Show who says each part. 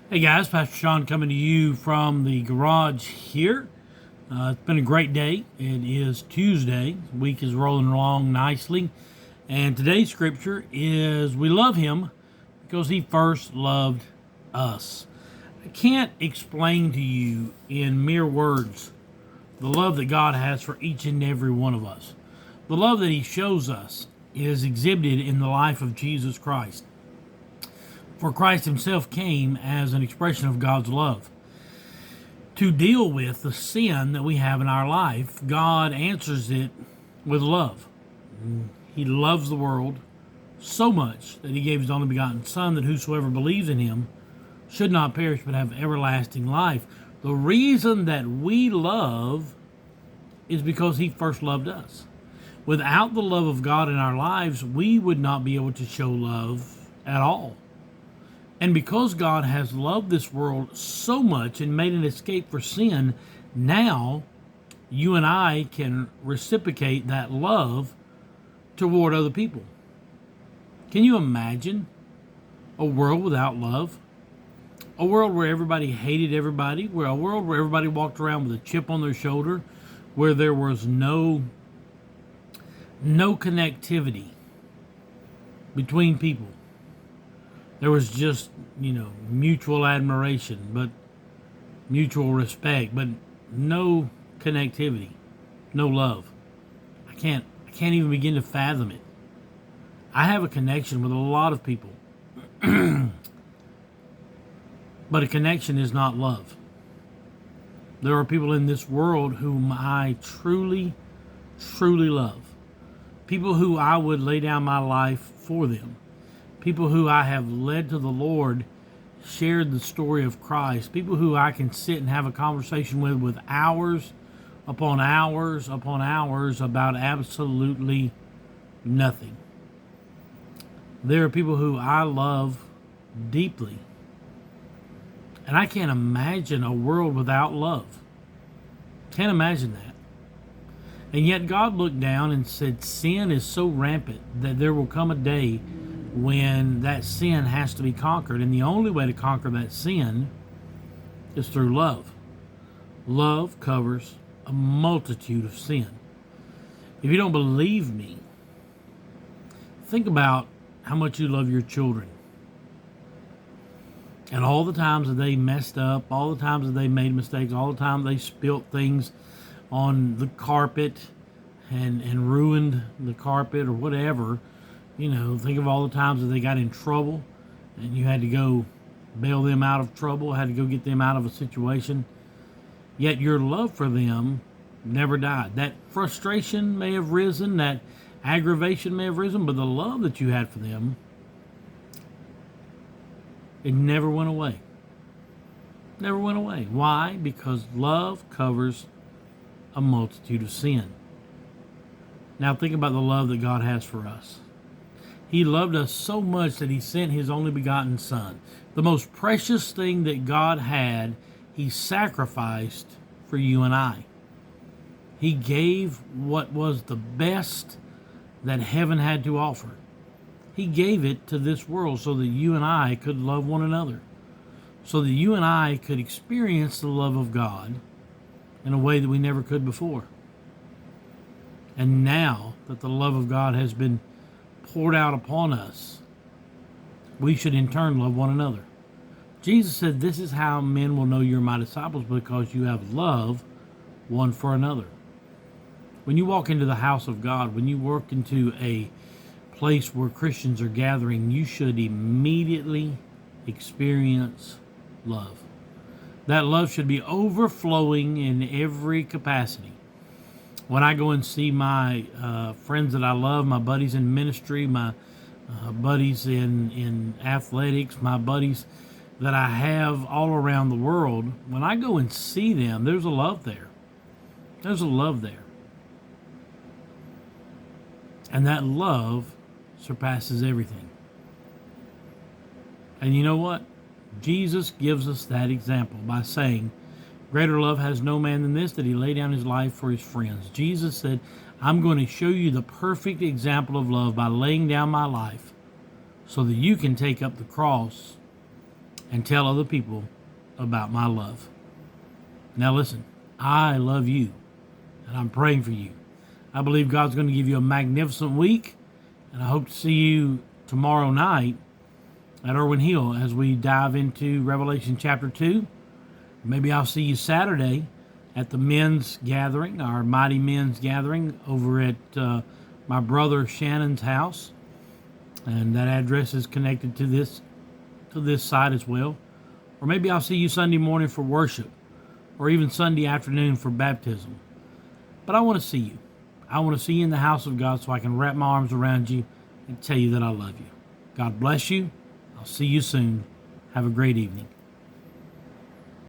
Speaker 1: Hey guys, Pastor Sean coming to you from the garage here. It's been a great day. It is Tuesday. The week is rolling along nicely. And today's scripture is we love him because he first loved us. I can't explain to you in mere words the love that God has for each and every one of us. The love that he shows us is exhibited in the life of Jesus Christ. For Christ himself came as an expression of God's love. To deal with the sin that we have in our life, God answers it with love. He loves the world so much that he gave his only begotten Son, that whosoever believes in him should not perish but have everlasting life. The reason that we love is because he first loved us. Without the love of God in our lives, we would not be able to show love at all. And because God has loved this world so much and made an escape for sin, now you and I can reciprocate that love toward other people. Can you imagine a world without love? A world where everybody hated everybody, where a world where everybody walked around with a chip on their shoulder, where there was no connectivity between people. There was just, mutual admiration, but mutual respect, but no connectivity, no love. I can't even begin to fathom it. I have a connection with a lot of people. But a connection is not love. There are people in this world whom I truly, truly love. People who I would lay down my life for them. People who I have led to the Lord, shared the story of Christ. People who I can sit and have a conversation with hours upon hours upon hours about absolutely nothing. There are people who I love deeply. And I can't imagine a world without love. Can't imagine that. And yet God looked down and said, sin is so rampant that there will come a day when that sin has to be conquered. And the only way to conquer that sin is through love. Love covers a multitude of sin. If you don't believe me, think about how much you love your children. And all the times that they messed up, all the times that they made mistakes, all the time they spilt things on the carpet and ruined the carpet or whatever. Think of all the times that they got in trouble and you had to go bail them out of trouble, had to go get them out of a situation. Yet your love for them never died. That frustration may have risen, that aggravation may have risen, but the love that you had for them, it never went away. Never went away. Why? Because love covers a multitude of sin. Now think about the love that God has for us. He loved us so much that he sent his only begotten Son. The most precious thing that God had, he sacrificed for you and I. He gave what was the best that heaven had to offer. He gave it to this world so that you and I could love one another. So that you and I could experience the love of God in a way that we never could before. And now that the love of God has been poured out upon us, we should in turn love one another. Jesus said, this is how men will know you're my disciples, because you have love one for another. When you walk into the house of God, when you walk into a place where Christians are gathering, you should immediately experience love. That love should be overflowing in every capacity. When I go and see my friends that I love, my buddies in ministry, my buddies in athletics, my buddies that I have all around the world, when I go and see them, there's a love there. There's a love there. And that love surpasses everything. And you know what? Jesus gives us that example by saying, greater love has no man than this, that he lay down his life for his friends. Jesus said, I'm going to show you the perfect example of love by laying down my life so that you can take up the cross and tell other people about my love. Now listen, I love you, and I'm praying for you. I believe God's going to give you a magnificent week, and I hope to see you tomorrow night at Irwin Hill as we dive into Revelation chapter 2. Maybe I'll see you Saturday at the men's gathering, our mighty men's gathering over at my brother Shannon's house. And that address is connected to this site as well. Or maybe I'll see you Sunday morning for worship, or even Sunday afternoon for baptism. But I want to see you. I want to see you in the house of God so I can wrap my arms around you and tell you that I love you. God bless you. I'll see you soon. Have a great evening.